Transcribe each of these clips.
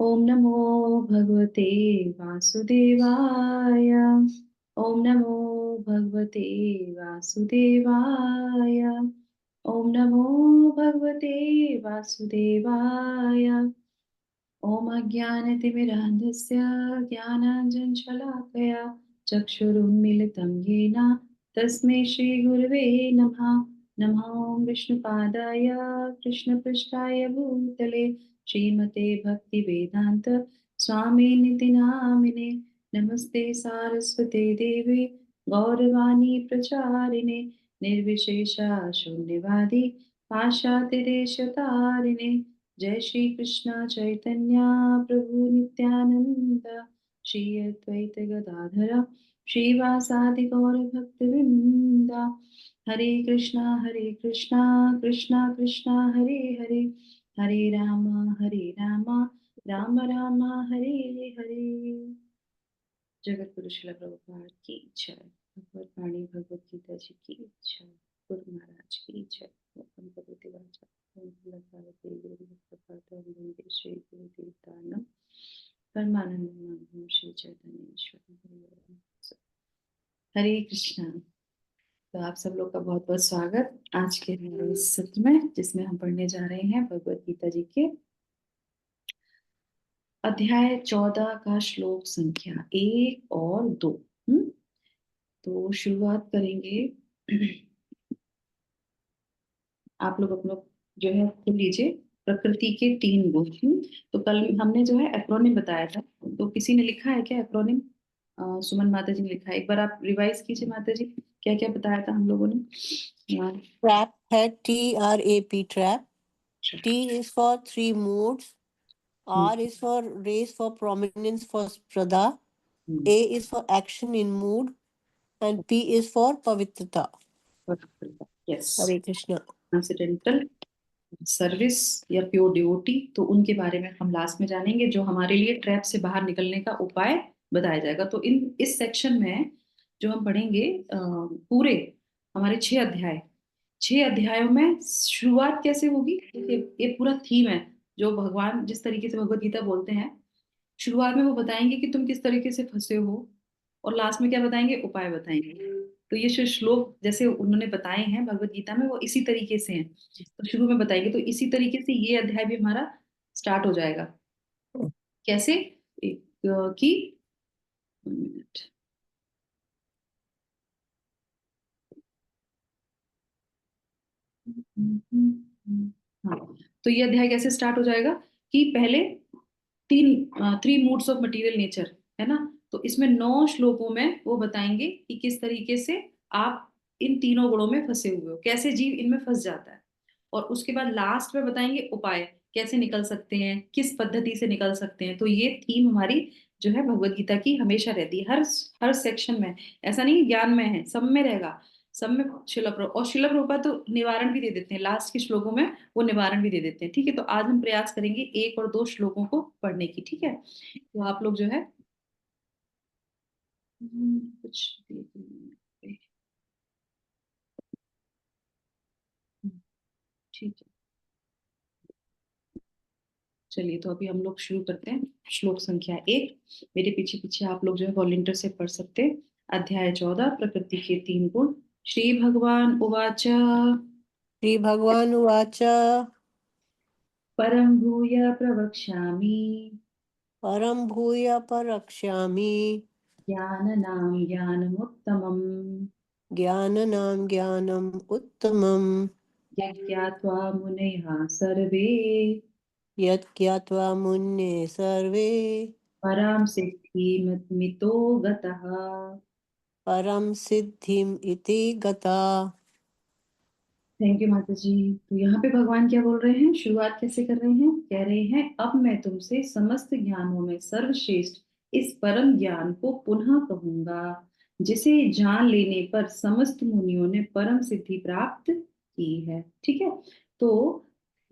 ओम नमो भगवते वासुदेवाय। ओम नमो भगवते वासुदेवाय। ओम नमो भगवते वासुदेवाय। ओम अज्ञानतिमिरान्धस्य ज्ञानाञ्जनशलाकया चक्षुरुन्मीलितं येन तस्मै श्रीगुरवे नमः। नमो विष्णुपादाय कृष्णपृष्ठाय भूतले श्रीमते भक्तिवेदान्त स्वामिनिति नामिने। नमस्ते सारस्वते देवे गौरवाणी प्रचारिणे निर्विशेषा शून्यवादी पाश्चात्यदेशतारिणे। जय श्री कृष्ण चैतन्य प्रभु नित्यानंद श्री अद्वैत गदाधर श्रीवासादि गौर भक्तवृंद। हरे कृष्णा कृष्णा कृष्णा हरे हरे, हरे राम राम राम हरे हरे। जगत गुरु श्रील प्रभुपाद की जय। भगवत वाणी भगवत गीता जी की जय। गुरु महाराज की जय। भगवती वाचा श्री गुरु देवतानम परमानंद श्री चैतन्य ईश्वर। हरे कृष्णा। तो आप सब लोग का बहुत बहुत स्वागत आज के इस सत्र में, जिसमें हम पढ़ने जा रहे हैं भगवत गीता जी के अध्याय 14 का श्लोक संख्या 1 और 2। तो शुरुआत करेंगे। आप लोग अपना जो है खुल लीजिए। प्रकृति के 3 गुण। तो कल हमने जो है एक्रोनिम बताया था, तो किसी ने लिखा है क्या एक्रोनिम? सुमन माता जी ने लिखा है, एक बार आप रिवाइज कीजिए माता जी, क्या क्या बताया था हम लोगों ने। ट्रैप है TRAP trap. T is for 3 moods. R is for raise for prominence for Shraddha. A is for action in mood. And P is for Pavitrata. Yes. Hare Krishna. Transcendental service या प्योर डिवोटी, तो उनके बारे में हम last में जानेंगे, जो हमारे लिए ट्रैप से बाहर निकलने का उपाय बताया जाएगा। तो इस सेक्शन में जो हम पढ़ेंगे पूरे हमारे 6 अध्यायों में शुरुआत कैसे होगी। ये पूरा थीम है, जो भगवान जिस तरीके से भगवत गीता बोलते हैं, शुरुआत में वो बताएंगे कि तुम किस तरीके से फंसे हो, और लास्ट में क्या बताएंगे? उपाय बताएंगे। तो ये जो श्लोक जैसे उन्होंने बताए हैं भगवत गीता में, वो इसी तरीके से हैं। तो शुरू में बताएंगे, तो इसी तरीके से ये अध्याय भी हमारा स्टार्ट हो जाएगा। कैसे? कि हाँ, तो ये अध्याय कैसे स्टार्ट हो जाएगा कि पहले 3 मूड्स ऑफ मटेरियल नेचर है ना। तो इसमें 9 श्लोकों में वो बताएंगे कि किस तरीके से आप इन तीनों गुणों में फंसे हुए हो, कैसे जीव इनमें फंस जाता है। और उसके बाद लास्ट में बताएंगे उपाय, कैसे निकल सकते हैं, किस पद्धति से निकल सकते हैं। तो ये थीम हमारी जो है भगवत गीता की हमेशा रहती है, हर हर सेक्शन में। ऐसा नहीं ज्ञान में है, सब में रहेगा। सब में शिला प्रभुपाद तो निवारण भी दे देते हैं लास्ट के श्लोकों में, वो निवारण भी दे देते हैं। ठीक है, तो आज हम प्रयास करेंगे 1 और 2 श्लोकों को पढ़ने की। ठीक है, तो आप लोग जो है कुछ देख लेंगे। ठीक है, चलिए तो अभी हम लोग शुरू करते हैं। श्लोक संख्या 1, मेरे पीछे पीछे आप लोग जो है वॉलंटियर से पढ़ सकते हैं। अध्याय 14, प्रकृति के 3 गुण। श्री भगवान उवाच। श्री भगवान उवाच। परम भूय प्रवक्ष्यामि परम भूय प्रवक्ष्यामि। ज्ञाननां ज्ञानमुत्तमम् ज्ञाननां ज्ञानम् उत्तमम्। यज्ञात्वा मुनयः सर्वे यत् ज्ञात्वा मुन्ये सर्वे परां सिद्धिमितो गतः। परम सिद्धिम इति गता। थैंक यू माता जी। तो यहाँ पे भगवान क्या बोल रहे हैं, शुरुआत कैसे कर रहे हैं? कह रहे हैं, अब मैं तुमसे समस्त ज्ञानों में सर्वश्रेष्ठ इस परम ज्ञान को पुनः कहूंगा, जिसे जान लेने पर समस्त मुनियों ने परम सिद्धि प्राप्त की है। ठीक है, तो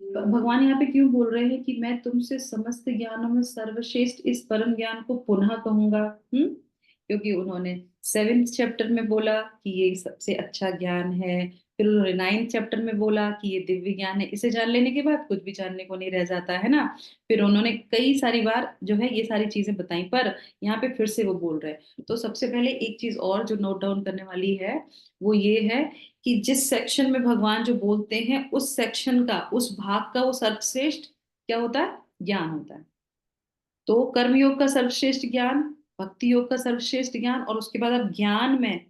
भगवान यहाँ पे क्यों बोल रहे हैं कि मैं तुमसे समस्त ज्ञानों में सर्वश्रेष्ठ इस परम ज्ञान को पुनः कहूंगा? क्योंकि उन्होंने 7th चैप्टर में बोला कि ये सबसे अच्छा ज्ञान है, फिर उन्होंने 9th चैप्टर में बोला कि ये दिव्य ज्ञान है, इसे जान लेने के बाद कुछ भी जानने को नहीं रह जाता है ना। फिर उन्होंने कई सारी बार जो है ये सारी चीजें बताई, पर यहाँ पे फिर से वो बोल रहे हैं। तो सबसे पहले एक चीज और जो नोट डाउन करने वाली है वो ये है कि जिस सेक्शन में भगवान जो बोलते हैं उस सेक्शन का, उस भाग का वो सर्वश्रेष्ठ क्या होता है, ज्ञान होता है। तो कर्मयोग का सर्वश्रेष्ठ ज्ञान, भक्ति योग का सर्वश्रेष्ठ ज्ञान, और उसके बाद अब ज्ञान में,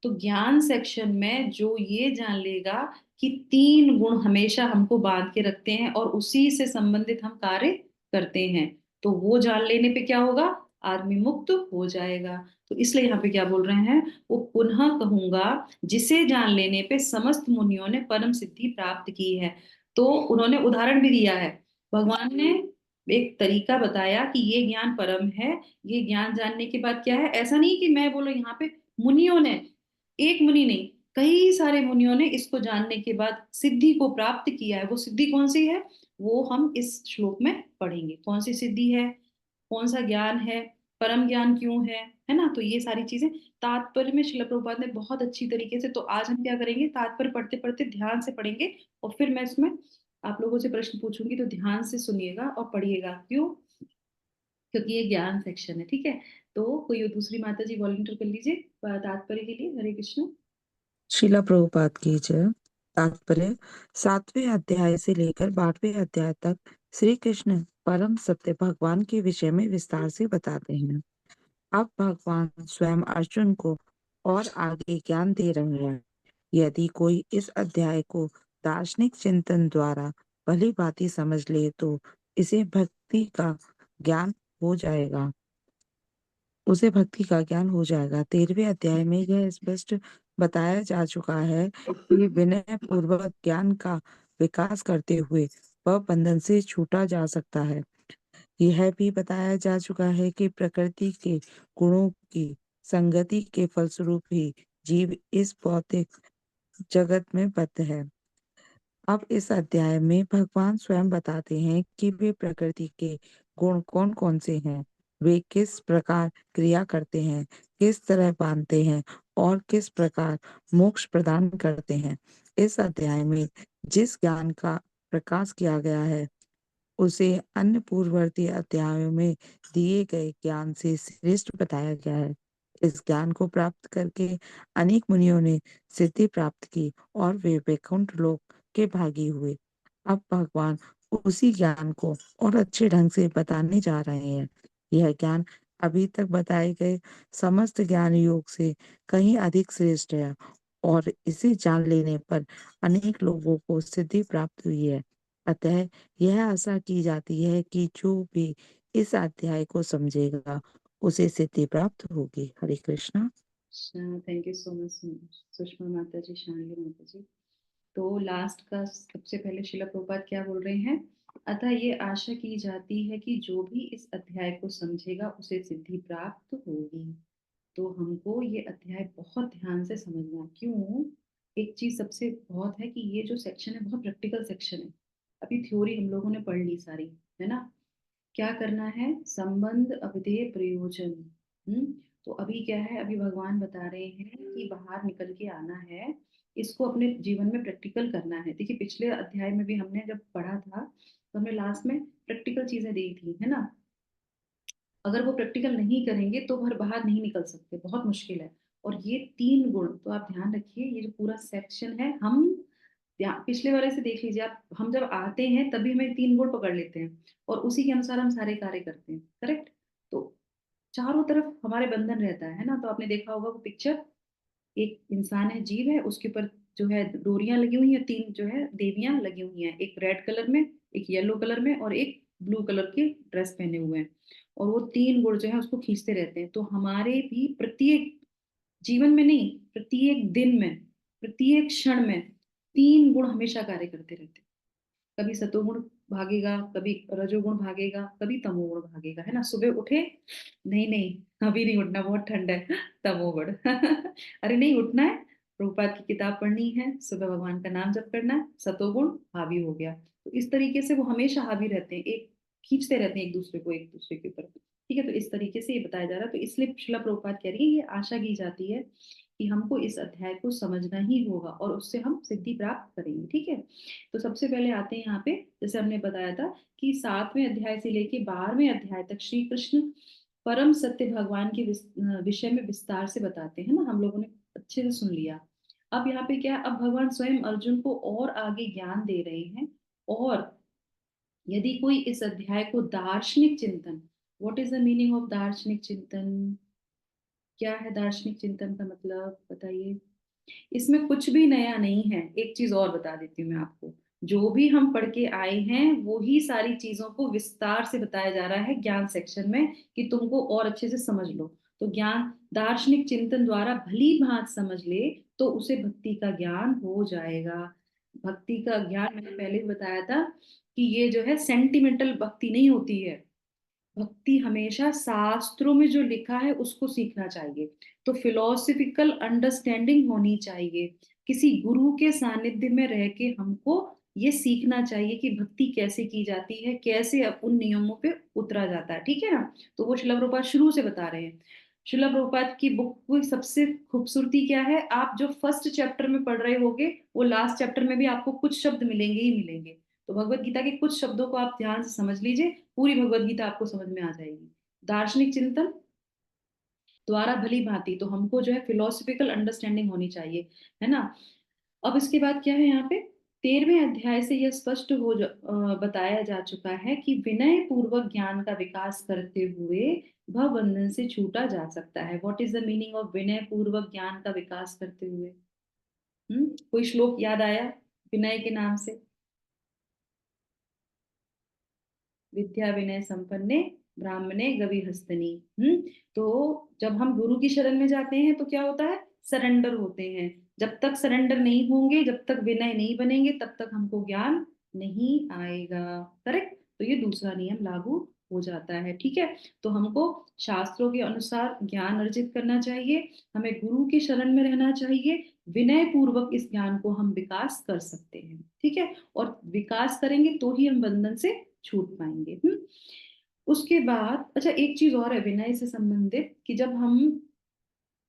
तो ज्ञान सेक्शन में जो ये जान लेगा कि 3 गुण हमेशा हमको बांध के रखते हैं और उसी से संबंधित हम कार्य करते हैं, तो वो जान लेने पे क्या होगा, आदमी मुक्त हो जाएगा। तो इसलिए यहाँ पे क्या बोल रहे हैं, वो पुनः कहूंगा जिसे जान लेने पे समस्त मुनियों ने परम सिद्धि प्राप्त की है। तो उन्होंने उदाहरण भी दिया है, भगवान ने एक तरीका बताया कि ये ज्ञान परम है। ये ज्ञान जानने के बाद क्या है, ऐसा नहीं कि मैं बोलो यहाँ पे मुनियों ने, एक मुनि नहीं, कई सारे मुनियों ने इसको जानने के बाद सिद्धि को प्राप्त किया है। वो सिद्धि कौन सी है, वो हम इस श्लोक में पढ़ेंगे, कौन सी सिद्धि है, कौन सा ज्ञान है, परम ज्ञान क्यों है ना। तो ये सारी चीजें तात्पर्य में शिला प्रभुपाद ने बहुत अच्छी तरीके से, तो आज हम क्या करेंगे, तात्पर्य पढ़ते पढ़ते ध्यान से पढ़ेंगे, और फिर मैं इसमें आप लोगों से प्रश्न पूछूंगी, तो ध्यान से सुनिएगा और पढ़िएगा। क्यों, क्योंकि ये ज्ञान सेक्शन है, ठीक है। तो कोई दूसरी माता जी वॉलंटियर कर लीजिए तात्पर्य के लिए। हरे कृष्ण। शिला प्रभुपाद की जय। तात्पर्य 7वें अध्याय से लेकर 12वें अध्याय तक श्री कृष्ण परम सत्य भगवान के विषय में विस्तार से बताते हैं। अब भगवान स्वयं अर्जुन को और आगे ज्ञान दे रहे हैं। यदि कोई इस अध्याय को दार्शनिक चिंतन द्वारा भली भांति समझ ले तो इसे भक्ति का ज्ञान हो जाएगा, उसे भक्ति का ज्ञान हो जाएगा। 13वें अध्याय में यह स्पष्ट बताया जा चुका है कि विनय पूर्वक ज्ञान का विकास करते हुए वह बंधन से छूटा जा सकता है। यह भी बताया जा चुका है कि प्रकृति के गुणों की संगति के फलस्वरूप ही जीव इस भौतिक जगत में बद्ध है। अब इस अध्याय में भगवान स्वयं बताते हैं कि वे प्रकृति के गुण कौन कौन से हैं, वे किस प्रकार क्रिया करते हैं, किस तरह बांधते हैं और किस प्रकार मोक्ष प्रदान करते हैं। इस अध्याय में जिस ज्ञान का प्रकाश किया गया है उसे अन्य पूर्ववर्ती अध्यायों में दिए गए ज्ञान से श्रेष्ठ बताया गया है। इस ज्ञान को प्राप्त करके अनेक मुनियों ने सिद्धि प्राप्त की और वे वैकुंठ लोक के भागी हुए। अब भगवान उसी ज्ञान को और अच्छे ढंग से बताने जा रहे हैं। यह ज्ञान अभी तक बताए गए समस्त ज्ञान योग से कहीं अधिक श्रेष्ठ है और इसे जान लेने पर अनेक लोगों को सिद्धि प्राप्त हुई है। अतः यह आशा की जाती है कि जो भी इस अध्याय को समझेगा उसे सिद्धि प्राप्त होगी। Hare Krishna. Thank you so much Sushma माता जी, शांति माता जी। तो लास्ट का सबसे पहले शिला प्रभुपाद क्या बोल रहे हैं, अतः ये आशा की जाती है कि जो भी इस अध्याय को समझेगा उसे सिद्धि प्राप्त होगी। तो हमको ये अध्याय बहुत ध्यान से समझना है। क्यों, एक चीज सबसे बहुत है कि ये जो सेक्शन है बहुत प्रैक्टिकल सेक्शन है। अभी थ्योरी हम लोगों ने पढ़ ली सारी, है ना। क्या करना है, संबंध अवधेय प्रयोजन। तो अभी क्या है, अभी भगवान बता रहे हैं कि बाहर निकल के आना है, इसको अपने जीवन में प्रैक्टिकल करना है। देखिए पिछले अध्याय में भी हमने जब पढ़ा था तो हमने लास्ट में प्रैक्टिकल चीजें दी थी, है ना। अगर वो प्रैक्टिकल नहीं करेंगे तो घर बाहर नहीं निकल सकते, बहुत मुश्किल है। और ये 3 गुण तो आप ध्यान रखिए, ये जो पूरा सेक्शन है, हम पिछले वाले से देख लीजिए आप, हम जब आते हैं तभी हमें 3 गुण पकड़ लेते हैं और उसी के अनुसार हम सारे कार्य करते हैं, करेक्ट। तो चारों तरफ हमारे बंधन रहता है ना। तो आपने देखा होगा वो पिक्चर, एक इंसान है, जीव है, उसके ऊपर जो है डोरियां लगी हुई हैं, 3 जो है देवियां लगी हुई हैं, एक रेड कलर में, एक येलो कलर में और एक ब्लू कलर की ड्रेस पहने हुए हैं। और वो 3 गुण जो है उसको खींचते रहते हैं। तो हमारे भी प्रत्येक जीवन में नहीं, प्रत्येक दिन में, प्रत्येक क्षण में 3 गुण हमेशा कार्य करते रहते हैं। कभी सतोगुण भागेगा, कभी रजोगुण भागेगा, कभी तमोगुण भागेगा, है ना। सुबह उठे, नहीं नहीं अभी नहीं उठना, बहुत ठंड है, तमोगुण अरे नहीं उठना है, प्रभुपाद की किताब पढ़नी है, सुबह भगवान का नाम जप करना है, सतोगुण हावी हो गया। तो इस तरीके से वो हमेशा हावी रहते हैं, एक खींचते रहते हैं एक दूसरे को, एक दूसरे के ऊपर, ठीक है। तो इस तरीके से ये बताया जा रहा है। तो इसलिए शिला प्रभुपाद कह रही है ये आशा की जाती है कि हमको इस अध्याय को समझना ही होगा और उससे हम सिद्धि प्राप्त करेंगे। ठीक है, तो सबसे पहले आते हैं यहाँ पे, जैसे हमने बताया था कि 7वें अध्याय से लेके 12वें अध्याय तक श्री कृष्ण परम सत्य भगवान के विषय में विस्तार से बताते हैं ना, हम लोगों ने अच्छे से सुन लिया। अब यहाँ पे क्या है, अब भगवान स्वयं अर्जुन को और आगे ज्ञान दे रहे हैं। और यदि कोई इस अध्याय को दार्शनिक चिंतन, what is the meaning of दार्शनिक चिंतन, क्या है दार्शनिक चिंतन का मतलब बताइए। इसमें कुछ भी नया नहीं है, एक चीज और बता देती हूँ मैं आपको, जो भी हम पढ़ के आए हैं वो ही सारी चीजों को विस्तार से बताया जा रहा है ज्ञान सेक्शन में, कि तुमको और अच्छे से समझ लो। तो ज्ञान दार्शनिक चिंतन द्वारा भली भांति समझ ले तो उसे भक्ति का ज्ञान हो जाएगा। भक्ति का ज्ञान मैंने पहले भी बताया था कि ये जो है सेंटिमेंटल भक्ति नहीं होती है। भक्ति हमेशा शास्त्रों में जो लिखा है उसको सीखना चाहिए। तो फिलोसफिकल अंडरस्टैंडिंग होनी चाहिए। किसी गुरु के सानिध्य में रह के हमको ये सीखना चाहिए कि भक्ति कैसे की जाती है, कैसे उन नियमों पे उतरा जाता है। ठीक है ना, तो वो श्रील प्रभुपाद शुरू से बता रहे हैं। श्रील प्रभुपाद की बुक की सबसे खूबसूरती क्या है, आप जो फर्स्ट चैप्टर में पढ़ रहे होगे वो लास्ट चैप्टर में भी आपको कुछ शब्द मिलेंगे ही मिलेंगे। तो भगवत गीता के कुछ शब्दों को आप ध्यान से समझ लीजिए, पूरी भगवत गीता आपको समझ में आ जाएगी। दार्शनिक चिंतन द्वारा भली भांति, तो हमको जो है फिलोसफिकल अंडरस्टैंडिंग होनी चाहिए, है ना। अब इसके बाद क्या है यहाँ पे, 13वें अध्याय से यह स्पष्ट बताया जा चुका है कि विनय पूर्वक ज्ञान का विकास करते हुए भव बंधन से छूटा जा सकता है। What is the meaning of विनय पूर्वक ज्ञान का विकास करते हुए? कोई श्लोक याद आया विनय के नाम से? विद्या विनय संपन्ने ब्राह्मणे गविहस्तनी। तो जब हम गुरु की शरण में जाते हैं तो क्या होता है, सरेंडर होते हैं। जब तक सरेंडर नहीं होंगे, जब तक विनय नहीं बनेंगे, तब तक हमको ज्ञान नहीं आएगा। करेक्ट, तो ये दूसरा नियम लागू हो जाता है। ठीक है, तो हमको शास्त्रों के अनुसार ज्ञान अर्जित करना चाहिए, हमें गुरु की शरण में रहना चाहिए, विनय पूर्वक इस ज्ञान को हम विकास कर सकते हैं। ठीक है, और विकास करेंगे तो ही हम बंधन से छूट पाएंगे। उसके बाद अच्छा एक चीज और है विनय से संबंधित, कि जब हम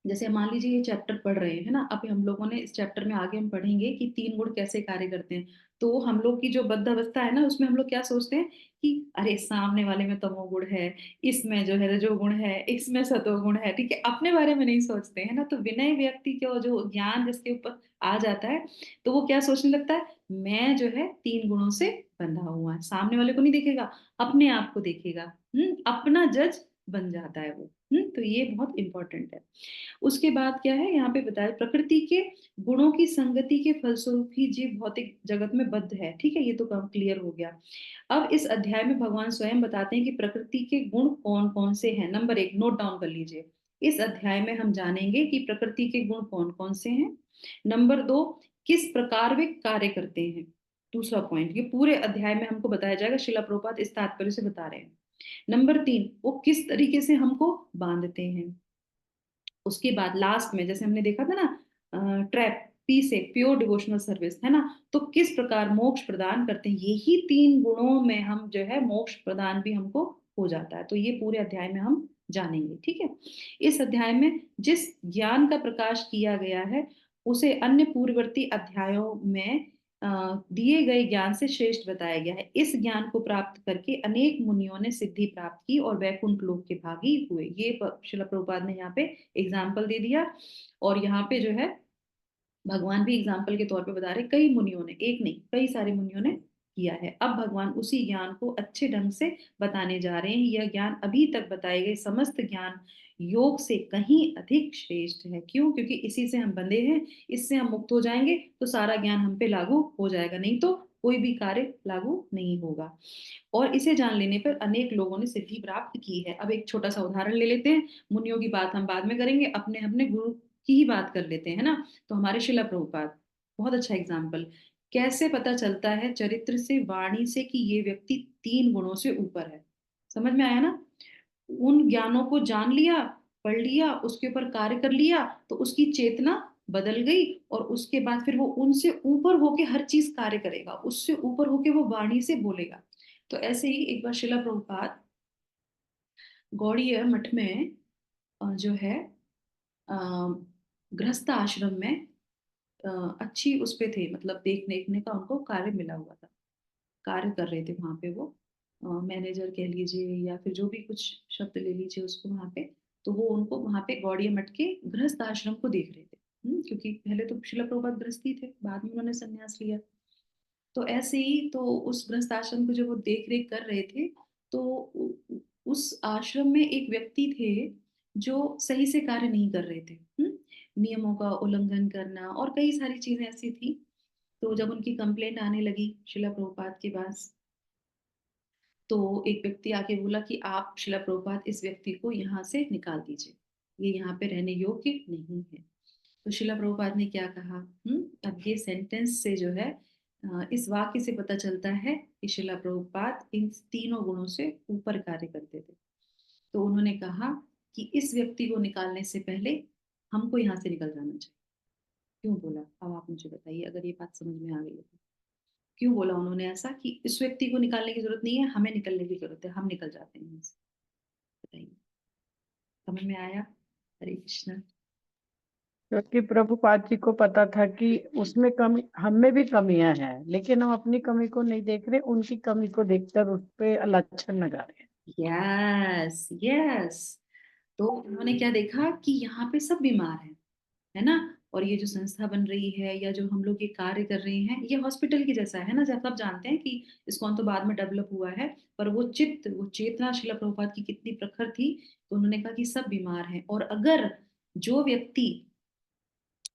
जैसे मान लीजिए ये चैप्टर पढ़ रहे हैं ना, अभी हम लोगों ने इस चैप्टर में आगे हम पढ़ेंगे कि 3 गुण कैसे कार्य करते हैं। तो हम लोग की जो बद्ध अवस्था है ना, उसमें हम लोग क्या सोचते हैं कि अरे सामने वाले में तमोगुण है, इसमें जो है रजोगुण है, इसमें सतोगुण है। ठीक है, अपने बारे में नहीं सोचते हैं ना। तो विनय व्यक्ति को जो ज्ञान जिसके ऊपर आ जाता है, तो वो क्या सोचने लगता है, मैं जो है 3 गुणों से बंधा हुआ है। सामने वाले को नहीं देखेगा, अपने आप को देखेगा। अपना जज बन जाता है वो। तो ये बहुत इंपॉर्टेंट है। उसके बाद क्या है यहाँ पे बताया, प्रकृति के गुणों की संगति के फलस्वरूप ही जीव भौतिक जगत में बद्ध है। ठीक है, ये तो काम क्लियर हो गया। अब इस अध्याय में भगवान स्वयं बताते हैं कि प्रकृति के गुण कौन कौन से हैं। नंबर 1 नोट डाउन कर लीजिए, इस अध्याय में हम जानेंगे कि प्रकृति के गुण कौन कौन से हैं। नंबर 2, किस प्रकार वे कार्य करते हैं। दूसरा पॉइंट, ये पूरे अध्याय में हमको बताया जाएगा, शिला प्रभुपाद इस तात्पर्य से बता रहे हैं। नंबर 3, वो किस तरीके से हमको बांधते हैं। उसके बाद लास्ट में जैसे हमने देखा था ना, ट्रैप पी से प्योर डिवोशनल सर्विस, है ना, तो किस प्रकार मोक्ष प्रदान करते हैं। यही 3 गुणों में हम जो है मोक्ष प्रदान भी हमको हो जाता है। तो ये पूरे अध्याय में हम जानेंगे। ठीक है, इस अध्याय में जिस ज्ञान का प्रकाश किया गया है उसे अन्य पूर्ववर्ती अध्यायों में दिए गए ज्ञान से श्रेष्ठ बताया गया है। इस ज्ञान को प्राप्त करके अनेक मुनियों ने सिद्धि प्राप्त की और वैकुंठ लोक के भागी हुए। ये श्रील प्रभुपाद ने यहाँ पे एग्जाम्पल दे दिया। और यहाँ पे जो है भगवान भी एग्जाम्पल के तौर पे बता रहे, कई मुनियों ने, एक नहीं कई सारे मुनियों ने किया है। अब भगवान उसी ज्ञान को अच्छे ढंग से बताने जा रहे हैं। यह ज्ञान अभी तक बताए गए समस्त ज्ञान योग से कहीं अधिक श्रेष्ठ है। क्यों? क्योंकि इसी से हम बंधे हैं, इससे हम मुक्त हो जाएंगे तो सारा ज्ञान हम पे लागू हो जाएगा, नहीं तो कोई भी कार्य लागू नहीं होगा। और इसे जान लेने पर अनेक लोगों ने सिद्धि प्राप्त की है। अब एक छोटा सा उदाहरण ले लेते हैं, मुनियों की बात हम बाद में करेंगे, अपने अपने गुरु की ही बात कर लेते हैं ना। तो हमारे शिला प्रभुपाद, बहुत अच्छा एग्जाम्पल। कैसे पता चलता है चरित्र से, वाणी से, कि ये व्यक्ति 3 गुणों से ऊपर है। समझ में आया ना, उन ज्ञानों को जान लिया, पढ़ लिया, उसके ऊपर कार्य कर लिया तो उसकी चेतना बदल गई, और उसके बाद फिर वो उनसे ऊपर होके हर चीज कार्य करेगा, उससे ऊपर होके वो वाणी से बोलेगा। तो ऐसे ही एक बार शिला प्रभुपाद गौड़ीय मठ में जो है गृहस्थ आश्रम में अच्छी उस पे थे, मतलब देखने देखने का उनको कार्य मिला हुआ था, कार्य कर रहे थे वहां पे वो, मैनेजर कह लीजिए या फिर जो भी कुछ शब्द ले लीजिए उसको वहां पे। तो वो उनको वहां पे गौड़िया मठ के गृहस्थ आश्रम को देख रहे थे। क्योंकि पहले तो शिला प्रभुपाद गृहस्थी थे, बाद में उन्होंने संन्यास लिया। तो ऐसे ही तो उस गृहस्थ आश्रम को जब वो देख रेख कर रहे थे, तो उस आश्रम में एक व्यक्ति थे जो सही से कार्य नहीं कर रहे थे। नियमों का उल्लंघन करना और कई सारी चीजें ऐसी थी। तो जब उनकी कंप्लेंट आने लगी शिला प्रभुपाद के पास, तो एक व्यक्ति आके बोला कि आप शिला प्रभुपाद इस व्यक्ति को यहाँ से निकाल दीजिए, ये यहाँ पे रहने योग्य नहीं है। तो शिला प्रभुपाद ने क्या कहा? अब ये सेंटेंस से जो है, इस वाक्य से पता चलता है कि शिला प्रभुपाद इन तीनों गुणों से ऊपर कार्य करते थे। तो उन्होंने कहा कि इस व्यक्ति को निकालने से पहले हमको यहाँ से निकल जाना चाहिए। क्यों बोला? अब आप मुझे बताइए, अगर ये बात समझ में आ गई है तो। क्यों बोला उन्होंने ऐसा कि इस व्यक्ति को निकालने की जरूरत नहीं है, हमें निकलने की जरूरत है, हम निकल जाते हैं यहाँ से? बताइए, समझ में आया? हरे कृष्ण। क्योंकि प्रभुपाद जी को पता था कि उसमें कमी, हम में भी कमियां हैं, लेकिन हम अपनी कमी को नहीं देख रहे, उनकी कमी को देखकर उस पे लक्षण लगा रहे हैं। Yes yes. तो उन्होंने क्या देखा कि यहाँ पे सब बीमार हैं, है ना? और ये जो संस्था बन रही है या जो हम लोग ये कार्य कर रहे हैं, ये हॉस्पिटल की जैसा है ना, जब सब जानते हैं कि इस्कॉन तो बाद में डेवलप हुआ है, पर वो चित्त, वो चेतना शिला प्रभुपाद की कितनी प्रखर थी। तो उन्होंने कहा कि सब बीमार हैं, और अगर जो व्यक्ति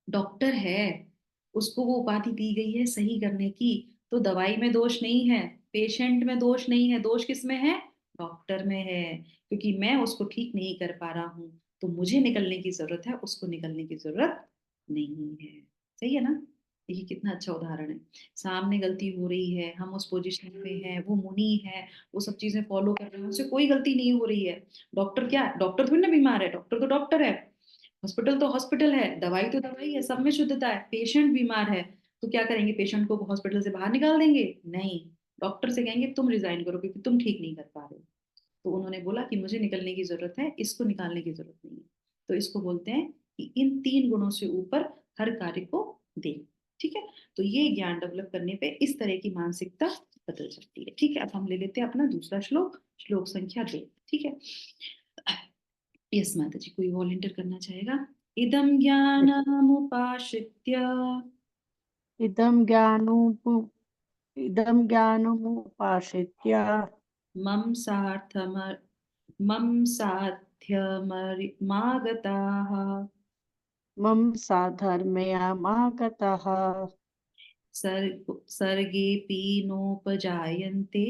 डॉक्टर है, उसको वो उपाधि दी गई है सही करने की, तो दवाई में दोष नहीं है, पेशेंट में दोष नहीं है, दोष किस में है? डॉक्टर में है। क्योंकि मैं उसको ठीक नहीं कर पा रहा हूँ, तो मुझे निकलने की जरूरत है, उसको निकलने की जरूरत नहीं है। सही है ना? देखिए कितना अच्छा उदाहरण है। सामने गलती हो रही है, हम उस पोजीशन पे हैं, वो मुनि है, वो सब चीजें फॉलो कर रहे हैं, उससे कोई गलती नहीं हो रही है। डॉक्टर क्या, डॉक्टर थोड़ी ना बीमार है, डॉक्टर तो डॉक्टर है, हॉस्पिटल तो हॉस्पिटल है, दवाई तो दवाई है, सब में शुद्धता है। पेशेंट बीमार है, तो क्या करेंगे? पेशेंट को हॉस्पिटल से बाहर निकाल देंगे? नहीं, डॉक्टर से कहेंगे तुम रिजाइन करो क्योंकि तुम ठीक नहीं कर पा रहे हो। तो उन्होंने बोला कि मुझे निकलने की जरूरत है, इसको निकालने की जरूरत नहीं है। तो इसको बोलते हैं कि इन तीन गुणों से ऊपर हर कार्य को दे। ठीक है? तो ये ज्ञान डेवलप करने पे इस तरह की मानसिकता बदल सकती है। ठीक है, अब हम ले लेते हैं अपना दूसरा श्लोक, श्लोक संख्या 2। ठीक है? यस माता जी, कोई वॉलंटियर करना चाहेगा? इदं ज्ञानमुपाश्रित्य इदम ज्ञानोप इदम ज्ञानमुपाश्रित्य मम सार्थम मम साध्यमरिमागताः मम साधर्मयामागताः सर्गेऽपि नोपजायन्ते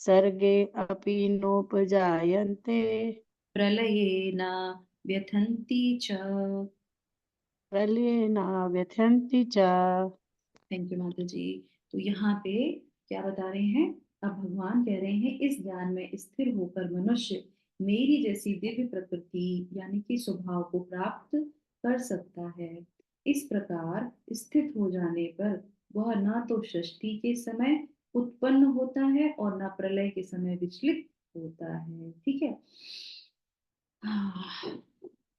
सर्गे अपि नोपजायन्ते प्रलये न व्यथन्ति च। प्रलयेन व्यथन्ति च। थैंक यू माता जी। तो यहाँ पे क्या बता रहे हैं? अब भगवान कह रहे हैं इस ज्ञान में स्थिर होकर मनुष्य मेरी जैसी दिव्य प्रकृति यानी कि स्वभाव को प्राप्त कर सकता है। इस प्रकार स्थित हो जाने पर वह ना तो सृष्टि के समय उत्पन्न होता है और ना प्रलय के समय विचलित होता है। ठीक है? हाँ,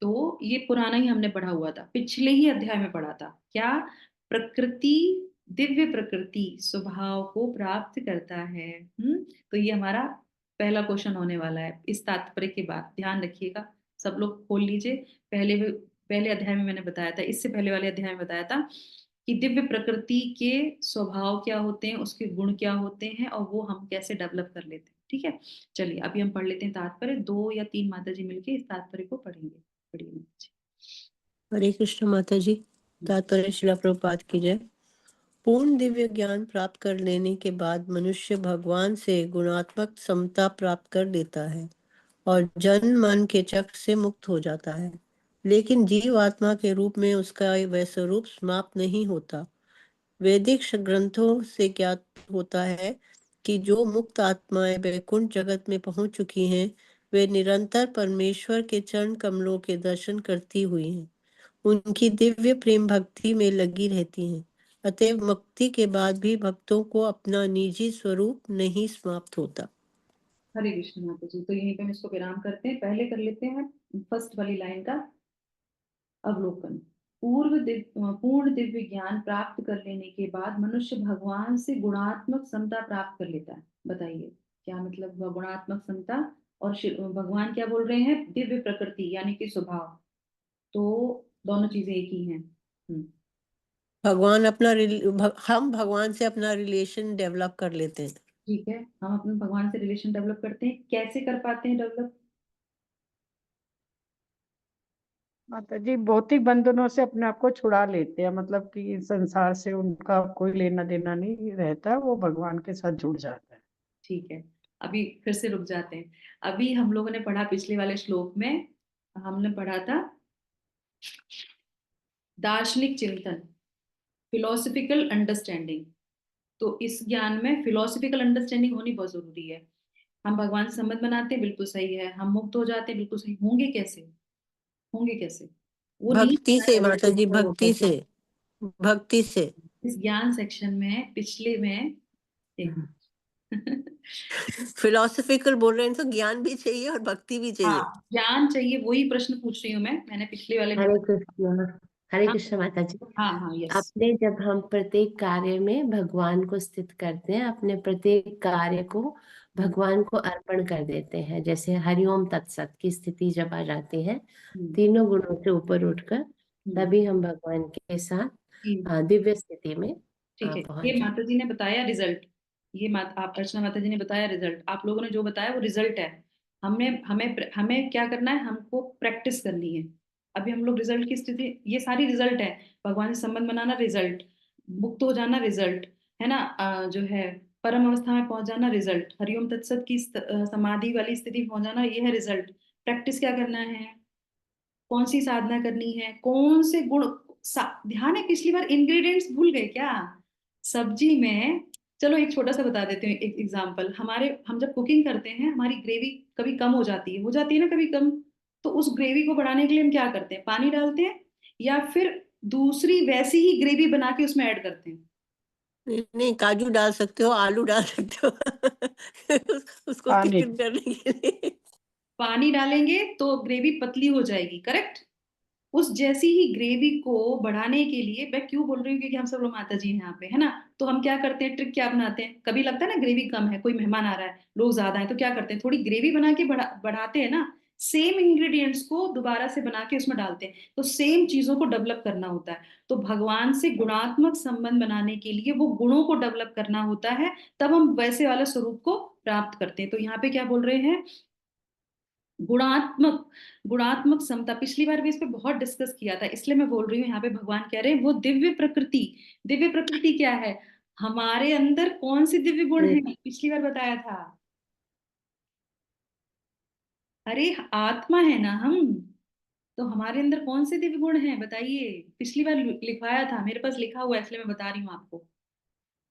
तो ये पुराना ही हमने पढ़ा हुआ था, पिछले ही अध्याय में पढ़ा था। क्या? प्रकृति, दिव्य प्रकृति स्वभाव को प्राप्त करता है। तो ये हमारा पहला क्वेश्चन होने वाला है इस तात्पर्य के बाद, ध्यान रखिएगा। सब लोग खोल लीजिए। पहले अध्याय में मैंने बताया था, इससे पहले वाले अध्याय में बताया था कि दिव्य प्रकृति के स्वभाव क्या होते हैं, उसके गुण क्या होते हैं, और वो हम कैसे डेवलप कर लेते हैं। ठीक है? चलिए अभी हम पढ़ लेते हैं तात्पर्य, 2 या 3 माता जी मिलके इस तात्पर्य को पढ़ेंगे। पढ़िए माता जी। हरे कृष्ण माता जी। तात्पर्य शिला प्रभुपाद की जय। पूर्ण दिव्य ज्ञान प्राप्त कर लेने के बाद मनुष्य भगवान से गुणात्मक समता प्राप्त कर लेता है और जन मन के चक्र से मुक्त हो जाता है। लेकिन जीव आत्मा के रूप में उसका वह स्वरूप समाप्त नहीं होता। वैदिक ग्रंथों से ज्ञात होता है कि जो मुक्त आत्माएं वैकुंठ जगत में पहुंच चुकी हैं, वे निरंतर परमेश्वर के चरण कमलों के दर्शन करती हुई हैं, उनकी दिव्य प्रेम भक्ति में लगी रहती हैं। अतएव मुक्ति के बाद भी भक्तों को अपना निजी स्वरूप नहीं समाप्त होता। हरे कृष्ण माता जी। तो यहीं पे हम इसको विराम करते हैं। पहले कर लेते हैं फर्स्ट वाली लाइन का। अवलोकन। पूर्ण दिव्य ज्ञान प्राप्त कर लेने के बाद मनुष्य भगवान से गुणात्मक समता प्राप्त कर लेता है। बताइए क्या मतलब हुआ गुणात्मक समता, और भगवान क्या बोल रहे हैं, दिव्य प्रकृति यानी कि स्वभाव। तो दोनों चीजें एक ही हैं। भगवान अपना हम भगवान से अपना रिलेशन डेवलप कर लेते हैं। ठीक है, हम अपने भगवान से रिलेशन डेवलप करते हैं। कैसे कर पाते हैं डेवलप? माता जी भौतिक बंधनों से अपने आप को छुड़ा लेते हैं, मतलब कि संसार से उनका कोई लेना देना नहीं रहता, वो भगवान के साथ जुड़ जाता है। ठीक है, अभी फिर से रुक जाते हैं। अभी हम लोगों ने पढ़ा पिछले वाले श्लोक में, हमने पढ़ा था दार्शनिक चिंतन, फिलोसफिकल अंडरस्टैंडिंग। तो इस ज्ञान में फिलोसफिकल अंडरस्टैंडिंग होनी बहुत जरूरी है। हम भगवान से संबंध बनाते हैं, बिल्कुल सही है। हम मुक्त हो जाते हैं, बिल्कुल सही। होंगे कैसे? होंगे कैसे? वो नहीं भक्ति से बताया माता जी, भक्ति से, भक्ति से। इस ज्ञान सेक्शन में, पिछले में एक फिलोसफिकल बोल रहे हैं तो ज्ञान भी चाहिए और भक्ति भी चाहिए। हाँ, ज्ञान चाहिए, वही प्रश्न पूछ रही हूँ मैंने पिछले वाले में। हरे कृष्ण, हरे हाँ कृष्ण माता जी। हाँ हाँ, यस। अपने जब हम प्रत्येक कार्य में भगवान को स्थित करते हैं, अपने प्रत्येक कार्य को भगवान को अर्पण कर देते हैं, जैसे हरिओम तत्सत की स्थिति जब आ जाती है, तीनों गुणों से ऊपर उठकर, तभी हम भगवान के साथ दिव्य स्थिति में ठीक है, पहुंच ये जाते माता जी ने बताया रिजल्ट। ये आप अर्चना माता जी ने बताया रिजल्ट। आप लोगों ने जो बताया वो रिजल्ट है। हमने हमें हमें क्या करना है, हमको प्रैक्टिस करनी है। अभी हम लोग रिजल्ट की स्थिति, ये सारी रिजल्ट है। भगवान से संबंध बनाना रिजल्ट, मुक्त हो जाना रिजल्ट, है ना, जो है परम अवस्था में पहुंच जाना रिजल्ट, हरिओम तत्सत की समाधि वाली स्थिति में पहुंच जाना, ये है रिजल्ट। प्रैक्टिस क्या करना है, कौन सी साधना करनी है, कौन से गुण। ध्यान है, पिछली बार इंग्रेडिएंट्स भूल गए क्या सब्जी में? चलो एक छोटा सा बता देती हूँ, एक एग्जांपल। हम जब कुकिंग करते हैं, हमारी ग्रेवी कभी कम हो जाती है ना कभी कम। तो उस ग्रेवी को बढ़ाने के लिए हम क्या करते हैं, पानी डालते हैं, या फिर दूसरी वैसी ही ग्रेवी बना के उसमें ऐड करते हैं? नहीं, नहीं, काजू डाल सकते हो, आलू डाल सकते हो उसको पानी। थिकन करने के लिए। पानी डालेंगे तो ग्रेवी पतली हो जाएगी, करेक्ट। उस जैसी ही ग्रेवी को बढ़ाने के लिए, मैं क्यों बोल रही हूँ, क्योंकि हम सब लोग माता जी हैं यहाँ पे, है ना। तो हम क्या करते हैं, ट्रिक क्या अपनाते हैं, कभी लगता है ना ग्रेवी कम है, कोई मेहमान आ रहा है, लोग ज्यादा हैं, तो क्या करते हैं, थोड़ी ग्रेवी बना के बढ़ाते हैं ना। सेम इंग्रेडिएंट्स को दोबारा से बना के उसमें डालते हैं। तो सेम चीजों को डेवलप करना होता है। तो भगवान से गुणात्मक संबंध बनाने के लिए वो गुणों को डेवलप करना होता है, तब हम वैसे वाले स्वरूप को प्राप्त करते हैं। तो यहाँ पे क्या बोल रहे हैं, गुणात्मक गुणात्मक समता। पिछली बार भी इस पे बहुत डिस्कस किया था, इसलिए मैं बोल रही हूँ, यहाँ पे भगवान कह रहे हैं वो दिव्य प्रकृति। दिव्य प्रकृति क्या है, हमारे अंदर कौन सी दिव्य गुण है, पिछली बार बताया था। अरे आत्मा है ना हम, तो हमारे अंदर कौन से दिव्य गुण हैं बताइए। पिछली बार लिखवाया था, मेरे पास लिखा हुआ है, इसलिए मैं बता रही हूँ आपको।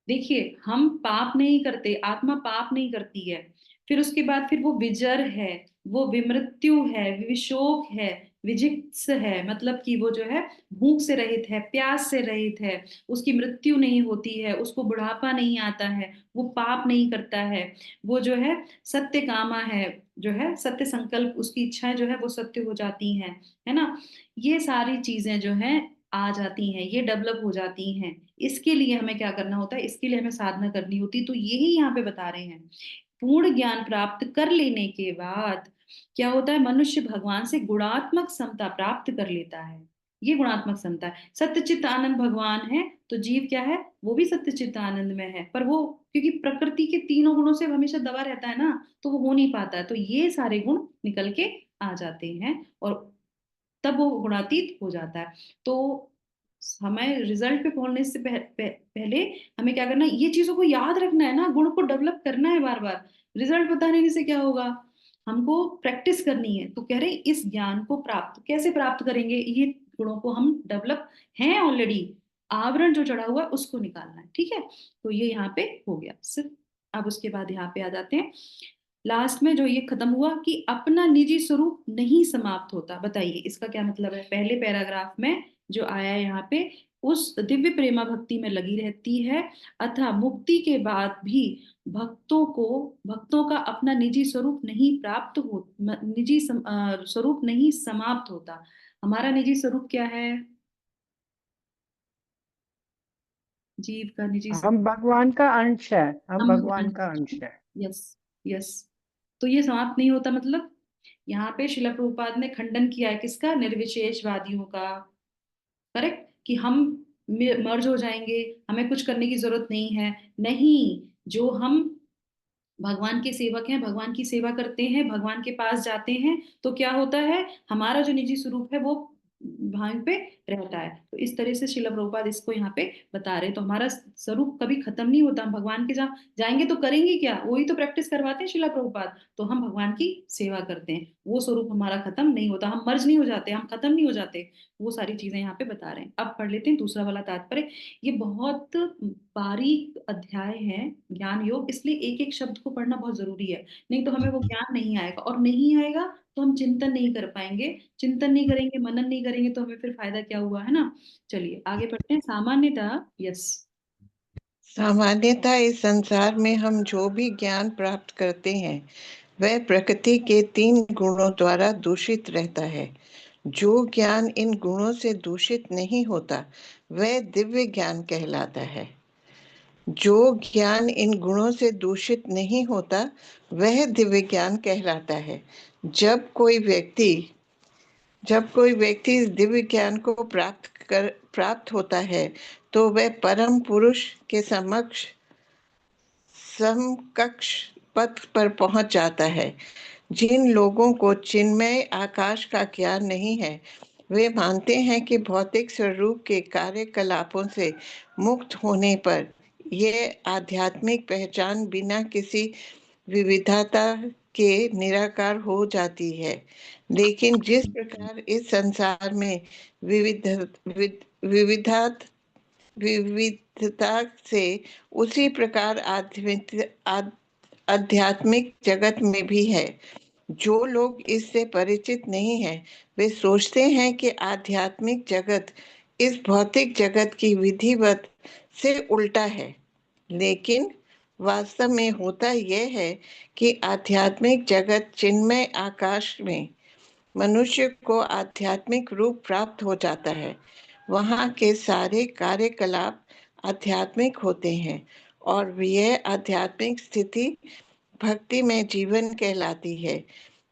देखिए, हम पाप नहीं करते, आत्मा पाप नहीं करती है। फिर उसके बाद फिर वो विजर है, वो विमृत्यु है, विशोक है, विजिक्स है, मतलब कि वो जो है भूख से रहित है, प्यास से रहित है, उसकी मृत्यु नहीं होती है, उसको बुढ़ापा नहीं आता है, वो पाप नहीं करता है, वो जो है सत्य कामा है, जो है सत्य संकल्प, उसकी इच्छाएं जो है वो सत्य हो जाती हैं, है ना। ये सारी चीजें जो हैं आ जाती हैं, ये डेवलप हो जाती हैं। इसके लिए हमें क्या करना होता है, इसके लिए हमें साधना करनी होती। तो यही यहाँ पे बता रहे हैं, पूर्ण ज्ञान प्राप्त कर लेने के बाद क्या होता है, मनुष्य भगवान से गुणात्मक समता प्राप्त कर लेता है। ये गुणात्मक समता है। सत्यचित्त आनंद भगवान है, तो जीव क्या है, वो भी सत्यचित्त आनंद में है, पर वो क्योंकि प्रकृति के तीनों गुणों से हमेशा दबा रहता है ना, तो वो हो नहीं पाता है। तो ये सारे गुण निकल के आ जाते हैं, और तब वो गुणातीत हो जाता है। तो हमें रिजल्ट पे पहुंचने से पहले हमें क्या करना है, ये चीजों को याद रखना है ना, गुण को डेवलप करना है बार बार। रिजल्ट बताने से क्या होगा, हमको प्रैक्टिस करनी है। तो कह रहे हैं इस ज्ञान को प्राप्त कैसे प्राप्त करेंगे, ये गुणों को हम डेवलप हैं ऑलरेडी, आवरण जो चढ़ा हुआ है उसको निकालना है, ठीक है। तो ये यहाँ पे हो गया सिर्फ। अब उसके बाद यहाँ पे आ जाते हैं लास्ट में, जो ये खत्म हुआ कि अपना निजी स्वरूप नहीं समाप्त होता। बताइए इसका क्या मतलब है। पहले पैराग्राफ में जो आया है यहाँ पे, उस दिव्य प्रेमा भक्ति में लगी रहती है, अतः मुक्ति के बाद भी भक्तों का अपना निजी स्वरूप नहीं प्राप्त हो, स्वरूप नहीं समाप्त होता। हमारा निजी स्वरूप क्या है? जीव का निजी हम भगवान का अंश है, हम हम भगवान का अंश है। Yes yes. तो ये समाप्त नहीं होता, मतलब यहाँ पे शिला प्रभुपाद ने खंडन किया है किसका? निर्विशेषवादियों का। करेक्ट, कि हम मर्ज हो जाएंगे, हमें कुछ करने की जरूरत नहीं है। नहीं, जो हम भगवान के सेवक हैं, भगवान की सेवा करते हैं, भगवान के पास जाते हैं, तो क्या होता है? हमारा जो निजी स्वरूप है वो वहां पे रहता है। तो इस तरह से शिला प्रभुपाद इसको यहाँ पे बता रहे हैं। तो हमारा स्वरूप कभी खत्म नहीं होता। हम भगवान के जहाँ जाएंगे तो करेंगे क्या? वही तो प्रैक्टिस करवाते हैं शिला प्रभुपाद। तो हम भगवान की सेवा करते हैं, वो स्वरूप हमारा खत्म नहीं होता, हम मर्ज नहीं हो जाते, हम खत्म नहीं हो जाते। वो सारी चीजें यहाँ पे बता रहे हैं। अब पढ़ लेते हैं दूसरा वाला तात्पर्य। ये बहुत बारीक अध्याय है ज्ञान योग, इसलिए एक एक शब्द को पढ़ना बहुत जरूरी है। नहीं तो हमें वो ज्ञान नहीं आएगा, और नहीं आएगा तो हम चिंतन नहीं कर पाएंगे। चिंतन नहीं करेंगे, मनन नहीं करेंगे, तो हमें फिर फायदा क्या हुआ, है ना? चलिए आगे बढ़ते हैं। सामान्यतः यस, सामान्यतः इस संसार में हम जो भी ज्ञान प्राप्त करते हैं वह प्रकृति के 3 गुणों द्वारा दूषित रहता है। जो ज्ञान इन गुणों से दूषित नहीं होता वह दिव्य ज्ञान कहलाता है। जो ज्ञान इन गुणों से दूषित नहीं होता वह दिव्य ज्ञान कहलाता है। जब कोई व्यक्ति इस दिव्य ज्ञान को प्राप्त होता है तो वह परम पुरुष के समकक्ष पद पर पहुंच जाता है। जिन लोगों को चिन्मय आकाश का ज्ञान नहीं है वे मानते हैं कि भौतिक स्वरूप के कार्यकलापों से मुक्त होने पर यह आध्यात्मिक पहचान बिना किसी विविधता के निराकार हो जाती है। लेकिन जिस प्रकार इस संसार में विविधता से उसी प्रकार आध्यात्मिक जगत में भी है। जो लोग इससे परिचित नहीं हैं वे सोचते हैं कि आध्यात्मिक जगत इस भौतिक जगत की विधिवत से उल्टा है, लेकिन वास्तव में होता यह है कि आध्यात्मिक जगत चिन्मय आकाश में मनुष्य को आध्यात्मिक रूप प्राप्त हो जाता है। वहाँ के सारे कार्यकलाप आध्यात्मिक होते हैं और यह आध्यात्मिक स्थिति भक्ति में जीवन कहलाती है।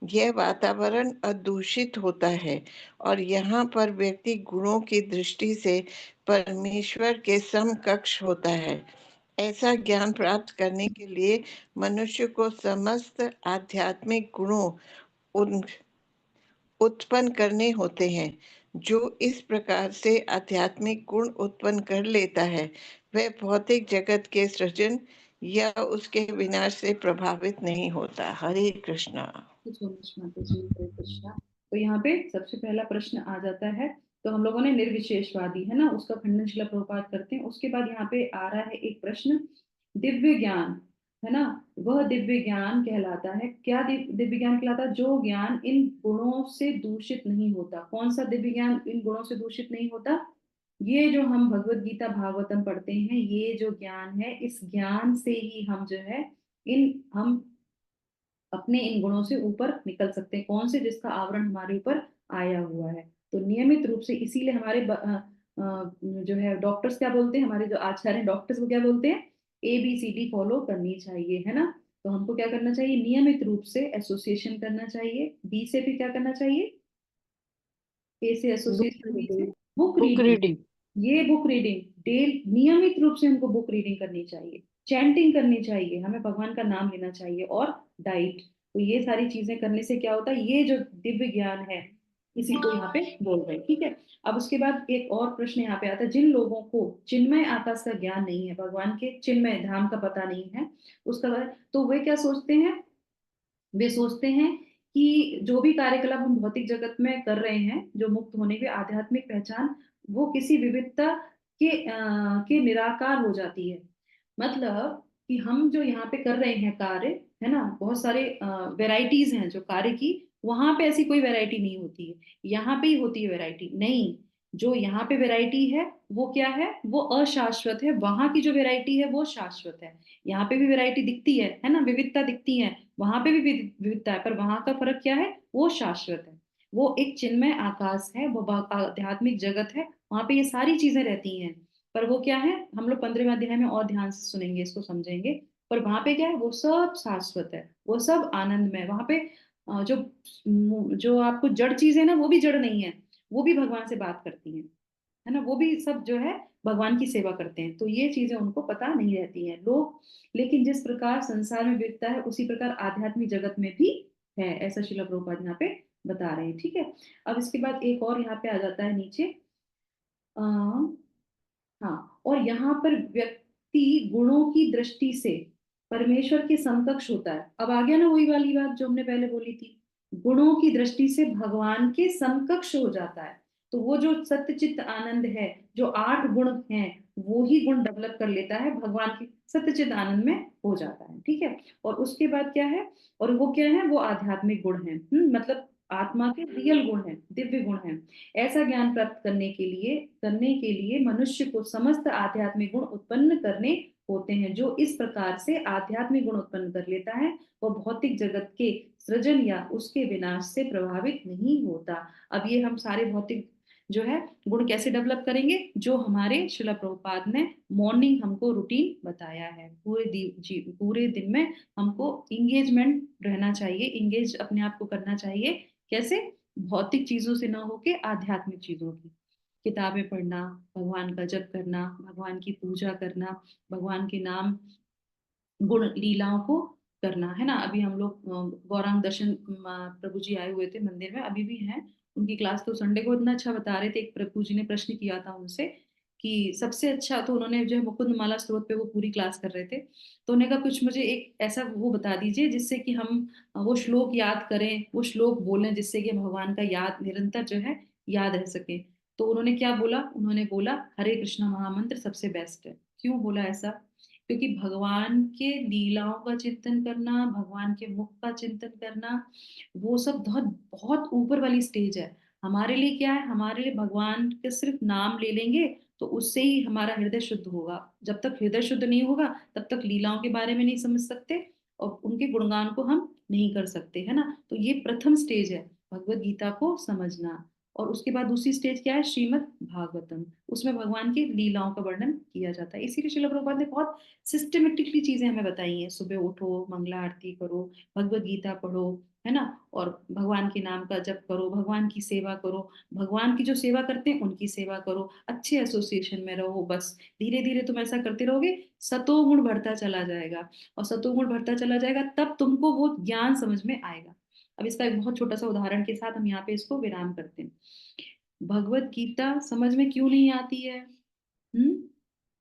यह वातावरण अदूषित होता है और यहाँ पर व्यक्ति गुणों की दृष्टि से परमेश्वर के समकक्ष होता है। ऐसा ज्ञान प्राप्त करने के लिए मनुष्य को समस्त आध्यात्मिक गुणों उत्पन्न करने होते हैं। जो इस प्रकार से आध्यात्मिक गुण उत्पन्न कर लेता है वह भौतिक जगत के सृजन या उसके विनाश से प्रभावित नहीं होता। हरे कृष्णा। माता जी, हरे कृष्णा। तो यहाँ पे सबसे पहला प्रश्न आ जाता है। तो हम लोगों ने निर्विशेषवादी, है ना, उसका खंडन शिला प्रभुपाद करते हैं। उसके बाद यहाँ पे आ रहा है एक प्रश्न, दिव्य ज्ञान, है ना, वह दिव्य ज्ञान कहलाता है क्या? दिव्य ज्ञान कहलाता है जो ज्ञान इन गुणों से दूषित नहीं होता। कौन सा दिव्य ज्ञान इन गुणों से दूषित नहीं होता? ये जो हम भगवत गीता भागवतम पढ़ते हैं, ये जो ज्ञान है, इस ज्ञान से ही हम जो है हम अपने इन गुणों से ऊपर निकल सकते हैं। कौन से? जिसका आवरण हमारे ऊपर आया हुआ है। तो नियमित रूप से, इसीलिए हमारे जो है डॉक्टर्स क्या बोलते हैं, हमारे जो आचार्य डॉक्टर्स वो क्या बोलते हैं? ABCD फॉलो करनी चाहिए, है ना? तो हमको क्या करना चाहिए? नियमित रूप से एसोसिएशन करना चाहिए। बी से फिर क्या करना चाहिए? ए से एसोसिएशन, बी से बुक बुक रीडिंग। रीडिंग। ये बुक रीडिंग नियमित रूप से हमको बुक रीडिंग करनी चाहिए, चैंटिंग करनी चाहिए, हमें भगवान का नाम लेना चाहिए, और डाइट। तो ये सारी चीजें करने से क्या होता है? ये जो दिव्य ज्ञान है इसी को यहाँ पे बोल रहे हैं, ठीक है। अब उसके बाद एक और प्रश्न यहाँ पे आता है, जिन लोगों को चिन्मय आकाश का ज्ञान नहीं है, भगवान के चिन्मय धाम का पता नहीं है, उसका तो वे क्या सोचते हैं? वे सोचते हैं कि जो भी कार्यकलाप हम भौतिक जगत में कर रहे हैं, जो मुक्त होने की आध्यात्मिक पहचान, वो किसी विविधता के निराकार हो जाती है। मतलब कि हम जो यहाँ पे कर रहे हैं कार्य, है ना, बहुत सारे वेराइटीज हैं जो कार्य की, वहां पे ऐसी कोई वैरायटी नहीं होती है। यहाँ पे ही होती है वैरायटी। नहीं, जो यहाँ पे वैरायटी है वो क्या है? वो अशाश्वत है। वहां की जो वैरायटी है वो शाश्वत है। यहाँ पे भी वैरायटी दिखती है ना, विविधता दिखती है, वहां पे भी विविधता है, पर वहां का फर्क क्या है? वो शाश्वत है। वो एक चिन्मय आकाश है, वो आध्यात्मिक जगत है, वहां पे ये सारी चीजें रहती हैं। पर वो क्या है, हम लोग 15वें अध्याय में और ध्यान से सुनेंगे, इसको समझेंगे। पर वहां पे क्या है, वो सब शाश्वत है, वो सब आनंदमय। वहां पे जो जो आपको जड़ चीजें ना, वो भी जड़ नहीं है, वो भी भगवान से बात करती हैं, है ना, वो भी सब जो है भगवान की सेवा करते हैं। तो ये चीजें उनको पता नहीं रहती हैं लोग। लेकिन जिस प्रकार संसार में विविधता है, उसी प्रकार आध्यात्मिक जगत में भी है, ऐसा श्रील प्रभुपाद यहाँ पे बता रहे हैं। ठीक है, अब इसके बाद एक और यहाँ पे आ जाता है नीचे। आ, हाँ, और यहाँ पर व्यक्ति गुणों की दृष्टि से परमेश्वर के समकक्ष होता है। अब आ गया ना वही वाली बात जो हमने पहले बोली थी, गुणों की दृष्टि से भगवान के समकक्ष हो जाता है। तो वो जो सत्यचित्त आनंद है, जो 8 गुण हैं, वो ही गुण डेवलप कर लेता है, भगवान के सत्यचित्त आनंद में हो जाता है। ठीक है, और उसके बाद क्या है, और वो क्या है, वो आध्यात्मिक गुण है, मतलब आत्मा के रियल गुण है, दिव्य गुण है। ऐसा ज्ञान प्राप्त करने के लिए मनुष्य को समस्त आध्यात्मिक गुण उत्पन्न करने होते हैं। जो इस प्रकार से आध्यात्मिक गुण उत्पन्न कर लेता है, वह भौतिक जगत के सृजन या उसके विनाश से प्रभावित नहीं होता। अब ये हम सारे भौतिक जो है गुण कैसे डेवलप करेंगे, जो हमारे श्रील प्रभुपाद ने मॉर्निंग हमको रूटीन बताया है। पूरे दिन में हमको इंगेजमेंट रहना चाहिए, इंगेज अपने आप को करना चाहिए। कैसे, भौतिक चीजों से ना होके आध्यात्मिक चीजों की, किताबें पढ़ना, भगवान का जप करना, भगवान की पूजा करना, भगवान के नाम गुण लीलाओं को करना, है ना। अभी हम लोग गौरांग दर्शन प्रभु जी आए हुए थे मंदिर में, अभी भी हैं उनकी क्लास। तो संडे को इतना अच्छा बता रहे थे, एक प्रभु जी ने प्रश्न किया था उनसे कि सबसे अच्छा, तो उन्होंने जो है मुकुंद माला स्त्रोत पे वो पूरी क्लास कर रहे थे। तो उन्होंने कहा कुछ मुझे एक ऐसा वो बता दीजिए जिससे कि हम वो श्लोक याद करें, वो श्लोक बोलें, जिससे कि भगवान का याद निरंतर जो है याद रह सके। तो उन्होंने क्या बोला, उन्होंने बोला हरे कृष्णा महामंत्र सबसे बेस्ट है। क्यों बोला ऐसा, क्योंकि भगवान के लीलाओं का चिंतन करना, भगवान के मुख का चिंतन करना, वो सब बहुत बहुत ऊपर वाली स्टेज है। हमारे लिए क्या है, हमारे लिए भगवान के सिर्फ नाम ले लेंगे तो उससे ही हमारा हृदय शुद्ध होगा। जब तक हृदय शुद्ध नहीं होगा, तब तक लीलाओं के बारे में नहीं समझ सकते और उनके गुणगान को हम नहीं कर सकते, है ना। तो ये प्रथम स्टेज है, भगवत गीता को समझना। और उसके बाद दूसरी स्टेज क्या है, श्रीमद् भागवतम, उसमें भगवान की लीलाओं का वर्णन किया जाता है। इसीलिए श्रील प्रभुपाद ने बहुत सिस्टमेटिकली चीजें हमें बताई हैं। सुबह उठो, मंगला आरती करो, भगवत गीता पढ़ो, है ना, और भगवान के नाम का जप करो, भगवान की सेवा करो, भगवान की जो सेवा करते हैं उनकी सेवा करो, अच्छे एसोसिएशन में रहो। बस धीरे धीरे तुम ऐसा करते रहोगे, सतोगुण बढ़ता चला जाएगा, और सतोगुण बढ़ता चला जाएगा, तब तुमको वो ज्ञान समझ में आएगा। अब इसका एक बहुत छोटा सा उदाहरण के साथ हम यहाँ पे इसको विराम करते हैं। भगवत गीता समझ में क्यों नहीं आती है?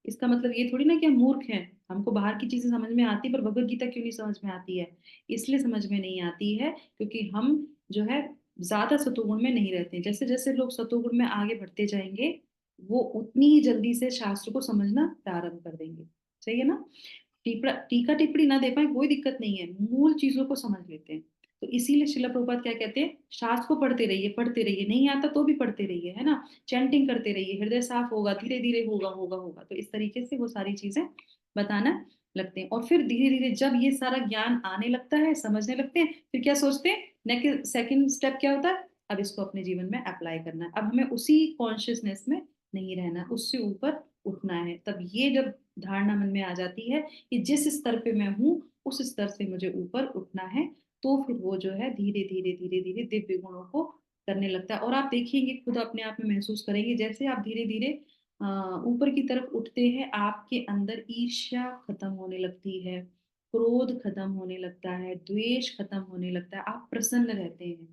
इसका मतलब ये थोड़ी ना कि हम मूर्ख हैं, हमको बाहर की चीजें समझ में आती पर भगवत गीता क्यों नहीं समझ में आती है। इसलिए समझ में नहीं आती है क्योंकि हम जो है ज्यादा सतोगुण में नहीं रहते हैं। जैसे जैसे लोग सतोगुण में आगे बढ़ते जाएंगे, वो उतनी ही जल्दी से शास्त्र को समझना प्रारंभ कर देंगे। सही है ना, टीका टिप्पणी ना दे पाए कोई दिक्कत नहीं है, मूल चीजों को समझ लेते हैं। तो इसीलिए श्रील प्रभुपाद क्या कहते हैं, शास्त्र को पढ़ते रहिए, पढ़ते रहिए, नहीं आता तो भी पढ़ते रहिए, है ना, चैंटिंग करते रहिए, हृदय साफ होगा, धीरे धीरे होगा होगा होगा। तो इस तरीके से वो सारी चीजें बताना लगते हैं। और फिर धीरे धीरे जब ये सारा ज्ञान आने लगता है, समझने लगते हैं, फिर क्या सोचते हैं, नेक्स्ट सेकंड स्टेप क्या होता है, अब इसको अपने जीवन में अप्लाई करना है। अब हमें उसी कॉन्शियसनेस में नहीं रहना, उससे ऊपर उठना है। तब ये जब धारणा मन में आ जाती है कि जिस स्तर पे मैं हूँ उस स्तर से मुझे ऊपर उठना है, तो फिर वो जो है धीरे धीरे धीरे धीरे दिव्य गुणों को करने लगता है। और आप देखेंगे, खुद अपने आप में महसूस करेंगे, जैसे आप धीरे धीरे ऊपर की तरफ उठते हैं, आपके अंदर ईर्ष्या खत्म होने लगती है, क्रोध खत्म होने लगता है, द्वेष खत्म होने लगता है, आप प्रसन्न रहते हैं।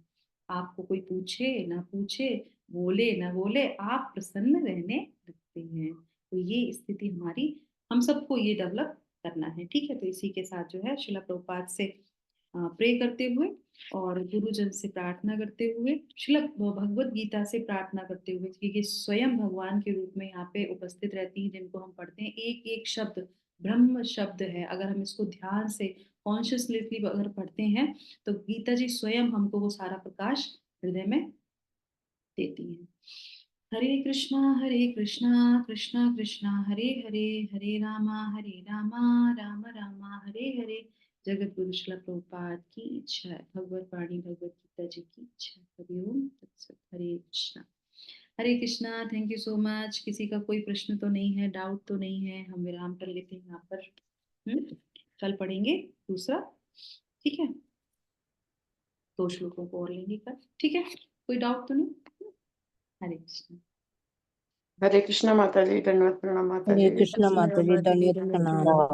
आपको कोई पूछे ना पूछे, बोले ना बोले, आप प्रसन्न रहने लगते हैं। तो ये स्थिति हमारी, हम सबको ये डेवलप करना है। ठीक है, तो इसी के साथ जो है श्रील प्रभुपाद से प्रे करते हुए और गुरुजन से प्रार्थना करते हुए, श्रील भगवत गीता से प्रार्थना करते हुए, क्योंकि स्वयं भगवान के रूप में यहाँ पे उपस्थित रहती हैं, जिनको हम पढ़ते हैं। एक एक शब्द ब्रह्म शब्द है। अगर हम इसको ध्यान से कॉन्शियसली अगर पढ़ते हैं, तो गीता जी स्वयं हमको वो सारा प्रकाश हृदय में देती है। हरे कृष्णा कृष्णा कृष्णा हरे हरे, हरे रामा रामा राम हरे हरे, जगत गुरु श्रील प्रभुपाद की इच्छा है, भगवत वाणी भगवत गीता जी की इच्छा है। हरिओम तत्सत। Hare Krishna. Hare Krishna. Thank you so much. किसी का कोई प्रश्न तो नहीं है, डाउट तो नहीं है? हम विराम कर लेते हैं यहाँ पर। कल पढ़ेंगे दूसरा, ठीक है? 2 श्लोकों को और लेंगे कल, ठीक है? कोई डाउट तो नहीं? हरे कृष्णा। हरे कृष्णा माता जी, धन्यवाद प्रणाम माता हरे जी। कृष्णा माता जी, दंडवत प्रणाम।